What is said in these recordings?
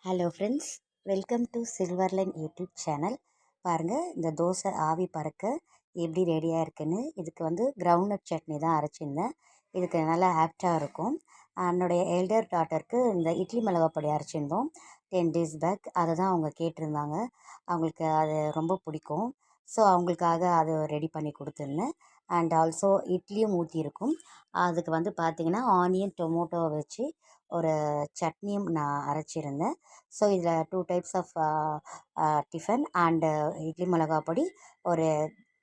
Hello friends, welcome to Silverline YouTube channel. பாருங்கள், இந்த தோசை ஆவி பறக்க எப்படி ரெடியாக இருக்குன்னு. இதுக்கு வந்து கிரவுண்ட்நட் சட்னி தான் அரைச்சிருந்தேன். இதுக்கு நல்லா ஆப்டாக இருக்கும். என்னுடைய எல்டர் டாட்டருக்கு இந்த இட்லி மிளகா பொடி அரைச்சிருந்தோம் 10 days பேக். அதை தான் அவங்க கேட்டிருந்தாங்க. அவங்களுக்கு அது ரொம்ப பிடிக்கும். ஸோ அவங்களுக்காக அதை ரெடி பண்ணி கொடுத்துருந்தேன். அண்ட் ஆல்சோ இட்லியும் ஊற்றிருக்கும். அதுக்கு வந்து பார்த்திங்கன்னா ஆனியன் டொமேட்டோ வச்சு ஒரு சட்னியும் நான் அரைச்சிருந்தேன். ஸோ இதில் 2 types of tiffin and idli மிளகா பொடி, ஒரு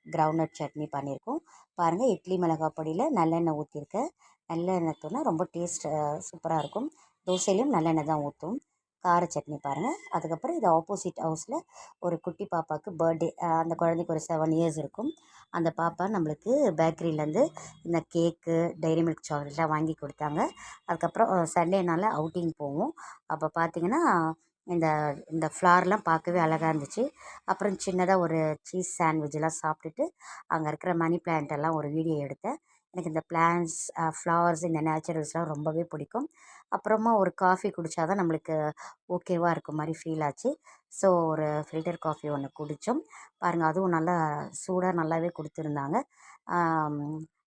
கிரவுண்ட்நட் சட்னி பண்ணியிருக்கோம். பாருங்கள், இட்லி மிளகா பொடியில் நல்லெண்ணெய் ஊற்றிருக்கேன். நல்லெண்ணெய் ஊற்றினா ரொம்ப டேஸ்ட் சூப்பராக இருக்கும். தோசையிலையும் நல்லெண்ணெய் தான் ஊற்றும். கார சட்னி பாருங்கள். அதுக்கப்புறம் இது ஆப்போசிட் ஹவுஸில் ஒரு குட்டி பாப்பாவுக்கு பர்த்டே. அந்த குழந்தைக்கு ஒரு 7 years இருக்கும். அந்த பாப்பா நம்மளுக்கு பேக்கரியிலேருந்து இந்த கேக்கு, டைரி மில்க் சாக்லேட்லாம் வாங்கி கொடுத்தாங்க. அதுக்கப்புறம் சண்டேனால அவுட்டிங் போவோம். அப்போ பார்த்திங்கன்னா இந்த இந்த ஃப்ளார்லாம் பார்க்கவே அழகாக இருந்துச்சு. அப்புறம் சின்னதாக ஒரு சீஸ் சாண்ட்விட்செலாம் சாப்பிட்டுட்டு அங்கே இருக்கிற மணி பிளான்ட் எல்லாம் ஒரு வீடியோ எடுத்தேன். எனக்கு இந்த பிளான்ட்ஸ், ஃப்ளவர்ஸ், இந்த நேச்சுரல்ஸ்லாம் ரொம்பவே பிடிக்கும். அப்புறமா ஒரு காஃபி குடித்தா தான் நம்மளுக்கு ஓகேவாக இருக்க மாதிரி ஃபீல் ஆச்சு. ஸோ ஒரு ஃபில்டர் காஃபி ஒன்று குடித்தோம். பாருங்கள், அதுவும் நல்லா சூடாக நல்லாவே கொடுத்துருந்தாங்க.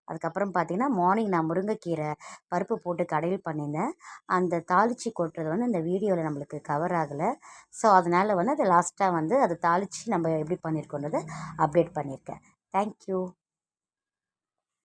அதுக்கப்புறம் பார்த்திங்கன்னா மார்னிங் நான் முருங்கைக்கீரை பருப்பு போட்டு கடையில் பண்ணியிருந்தேன். அந்த தாளித்து கொட்டுறது வந்து இந்த வீடியோவில் நம்மளுக்கு கவர் ஆகலை. ஸோ அதனால் வந்து அது லாஸ்ட்டாக வந்து அதை தாளித்து நம்ம எப்படி பண்ணியிருக்கோன்றதை அப்டேட் பண்ணியிருக்கேன். தேங்க்யூ.